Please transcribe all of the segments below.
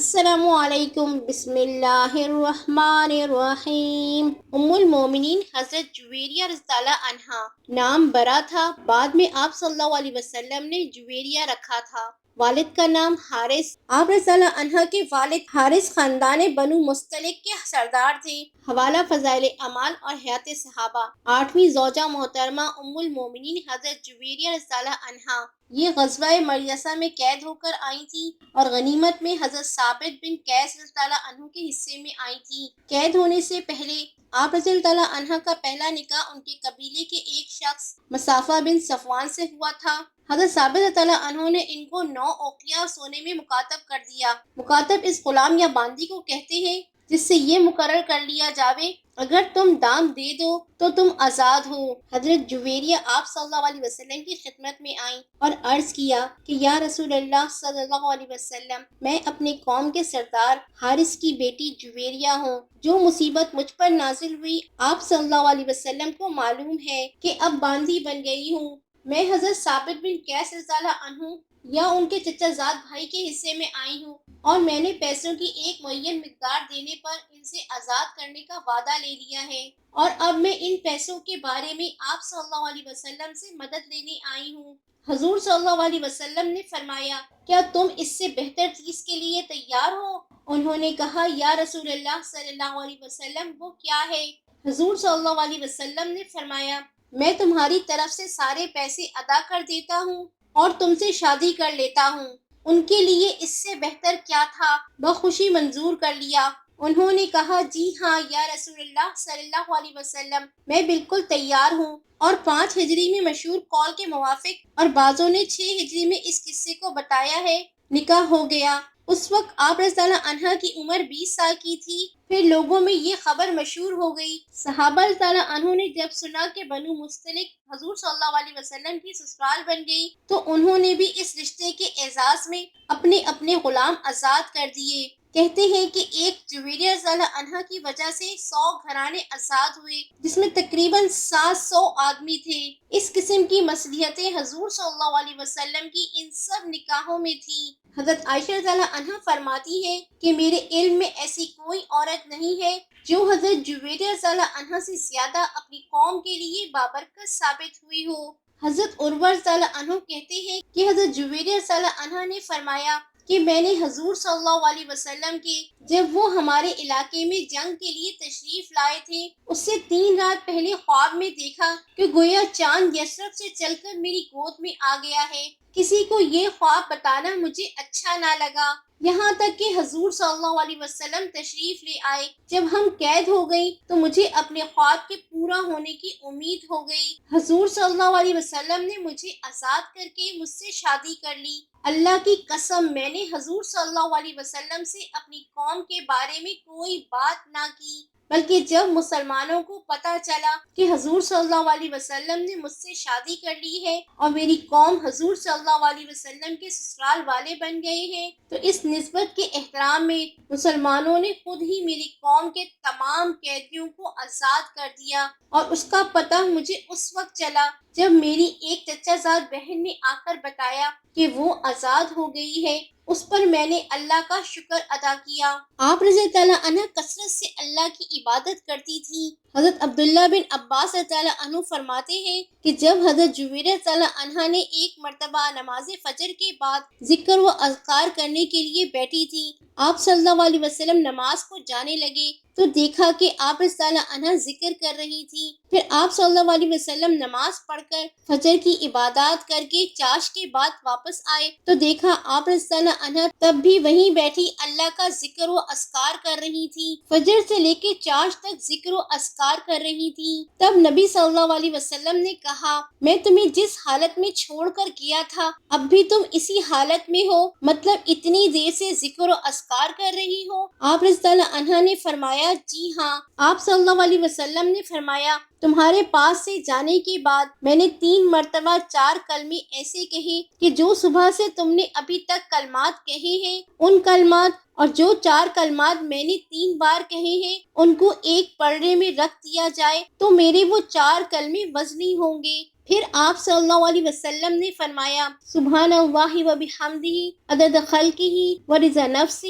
السلام علیکم، بسم اللہ الرحمن الرحیم۔ المومنین حضرت جویریہ رضی اللہ عنہا نام برا تھا، بعد میں آپ صلی اللہ علیہ وسلم نے جویریہ رکھا تھا۔ والد کا نام حارث۔ آپ رضی اللہ عنہا کے والد حارث خاندان بنو مستلق کے سردار تھے۔ حوالہ فضائل اعمال اور حیات صحابہ۔ 8ویں زوجہ محترمہ المومنین حضرت جویریہ رضی اللہ عنہا یہ غزوہ مریسہ میں قید ہو کر آئی تھی اور غنیمت میں حضرت ثابت بن قیس رضی اللہ عنہ کے حصے میں آئی تھی۔ قید ہونے سے پہلے آپ رضی اللہ عنہ کا پہلا نکاح ان کے قبیلے کے ایک شخص مصافہ بن صفوان سے ہوا تھا۔ حضرت ثابت رضی اللہ عنہ نے ان کو 9 اوقیہ سونے میں مکاتب کر دیا۔ مکاتب اس غلام یا باندی کو کہتے ہیں جس سے یہ مقرر کر لیا جاوے اگر تم دام دے دو تو تم آزاد ہو۔ حضرت جویریہ آپ صلی اللہ علیہ وسلم کی خدمت میں آئیں اور عرض کیا کہ یا رسول اللہ صلی اللہ علیہ وسلم، میں اپنے قوم کے سردار حارث کی بیٹی جویریہ ہوں۔ جو مصیبت مجھ پر نازل ہوئی آپ صلی اللہ علیہ وسلم کو معلوم ہے کہ اب باندھی بن گئی ہوں۔ میں حضرت ثابت بن قیس رضی اللہ عنہ یا ان کے چچا زاد بھائی کے حصے میں آئی ہوں اور میں نے پیسوں کی ایک معین مقدار دینے پر ان سے آزاد کرنے کا وعدہ لے لیا ہے، اور اب میں ان پیسوں کے بارے میں آپ صلی اللہ علیہ وسلم سے مدد لینے آئی ہوں۔ حضور صلی اللہ علیہ وسلم نے فرمایا کیا تم اس سے بہتر چیز کے لیے تیار ہو؟ انہوں نے کہا یا رسول اللہ صلی اللہ علیہ وسلم وہ کیا ہے؟ حضور صلی اللہ علیہ وسلم نے فرمایا میں تمہاری طرف سے سارے پیسے ادا کر دیتا ہوں اور تم سے شادی کر لیتا ہوں۔ ان کے لیے اس سے بہتر کیا تھا؟ بخوشی منظور کر لیا۔ انہوں نے کہا جی ہاں یا رسول اللہ صلی اللہ علیہ وسلم، میں بالکل تیار ہوں۔ اور 5 ہجری میں مشہور قول کے موافق اور بعضوں نے 6 ہجری میں اس قصے کو بتایا ہے، نکاح ہو گیا۔ اس وقت آپ رضی اللہ عنہ کی عمر 20 سال کی تھی۔ پھر لوگوں میں یہ خبر مشہور ہو گئی۔ صحابہ رضی اللہ عنہ نے جب سنا کہ بنو مستلق حضور صلی اللہ علیہ وسلم کی سسرال بن گئی تو انہوں نے بھی اس رشتے کے اعزاز میں اپنے اپنے غلام آزاد کر دیے۔ کہتے ہیں کہ ایک جویریہ رضی اللہ عنہ کی وجہ سے 100 گھرانے آزاد ہوئے جس میں تقریباً 700 آدمی تھے۔ اس قسم کی مصلحتیں حضور صلی اللہ علیہ وسلم کی ان سب نکاحوں میں تھی۔ حضرت عائشہ رضی اللہ عنہا فرماتی ہے کہ میرے علم میں ایسی کوئی عورت نہیں ہے جو حضرت جویریہ رضی اللہ عنہا سے زیادہ اپنی قوم کے لیے بابرکت ثابت ہوئی ہو۔ حضرت عروہ رضی اللہ عنہ کہتے ہیں کہ حضرت جویریہ رضی اللہ عنہا نے فرمایا کہ میں نے حضور صلی اللہ علیہ وسلم کے جب وہ ہمارے علاقے میں جنگ کے لیے تشریف لائے تھے اس سے 3 رات پہلے خواب میں دیکھا کہ گویا چاند یثرب سے چل کر میری گود میں آ گیا ہے۔ کسی کو یہ خواب بتانا مجھے اچھا نہ لگا، یہاں تک کہ حضور صلی اللہ علیہ وسلم تشریف لے آئے۔ جب ہم قید ہو گئی تو مجھے اپنے خواب کے پورا ہونے کی امید ہو گئی۔ حضور صلی اللہ علیہ وسلم نے مجھے آزاد کر کے مجھ سے شادی کر لی۔ اللہ کی قسم میں نے حضور صلی اللہ علیہ وسلم سے اپنی قوم کے بارے میں کوئی بات نہ کی، بلکہ جب مسلمانوں کو پتہ چلا کہ حضور صلی اللہ علیہ وسلم نے مجھ سے شادی کر لی ہے اور میری قوم حضور صلی اللہ علیہ وسلم کے سسرال والے بن گئے ہیں تو اس نسبت کے احترام میں مسلمانوں نے خود ہی میری قوم کے تمام قیدیوں کو آزاد کر دیا، اور اس کا پتہ مجھے اس وقت چلا جب میری ایک چچا زاد بہن نے آ کر بتایا کہ وہ آزاد ہو گئی ہے۔ اس پر میں نے اللہ کا شکر ادا کیا۔ آپ رضی اللہ عنہ کثرت سے اللہ کی عبادت کرتی تھی۔ حضرت عبداللہ بن عباس رضی اللہ عنہ فرماتے ہیں کہ جب حضرت جویریہ رضی اللہ عنہا نے ایک مرتبہ نماز فجر کے بعد ذکر و اذکار کرنے کے لیے بیٹھی تھی، آپ صلی اللہ علیہ وسلم نماز کو جانے لگے تو دیکھا کہ آپ رضی اللہ عنہا ذکر کر رہی تھی۔ پھر آپ صلی اللہ علیہ وسلم نماز پڑھ کر فجر کی عبادات کر کے چاش کے بعد واپس آئے تو دیکھا آپ رضی اللہ عنہا تب بھی وہیں بیٹھی اللہ کا ذکر و اذکار کر رہی تھی، فجر سے لے کے چاش تک ذکر و اذکار کر رہی تھی۔ تب نبی صلی اللہ علیہ وسلم نے کہا میں تمہیں جس حالت میں چھوڑ کر گیا تھا اب بھی تم اسی حالت میں ہو، مطلب اتنی دیر سے ذکر و اذکار کر رہی ہو؟ آپ رضی اللہ عنہا نے فرمایا جی ہاں۔ آپ صلی اللہ علیہ وسلم نے فرمایا تمہارے پاس سے جانے کے بعد میں نے 3 مرتبہ 4 کلمے ایسے کہے کہ جو صبح سے تم نے ابھی تک کلمات کہے ہیں ان کلمات، اور جو 4 کلمات میں نے 3 بار کہے ہیں ان کو ایک پلڑے میں رکھ دیا جائے تو میرے وہ 4 کلمے وزنی ہوں گے۔ پھر آپ صلی اللہ علیہ وسلم نے فرمایا سبحان اللہ و بحمدہ عدد خلقہ و رضا نفسہ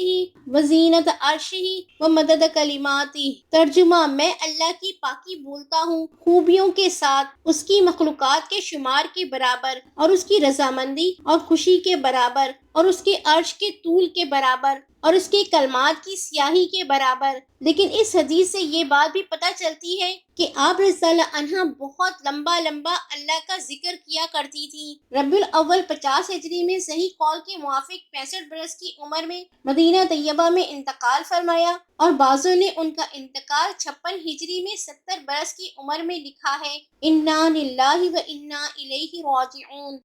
و زینت عرشہ و مدد کلماتہ۔ ترجمہ: میں اللہ کی پاکی بولتا ہوں خوبیوں کے ساتھ، اس کی مخلوقات کے شمار کے برابر، اور اس کی رضامندی اور خوشی کے برابر، اور اس کے عرش کے طول کے برابر، اور اس کے کلمات کی سیاہی کے برابر۔ لیکن اس حدیث سے یہ بات بھی پتہ چلتی ہے کہ آپ رضی اللہ عنہا بہت لمبا اللہ کا ذکر کیا کرتی تھی۔ ربیع الاول 50 ہجری میں صحیح قول کے موافق 65 برس کی عمر میں مدینہ طیبہ میں انتقال فرمایا، اور بعضوں نے ان کا انتقال 56 ہجری میں 70 برس کی عمر میں لکھا ہے۔ انا للہ و انا الیہ راجعون۔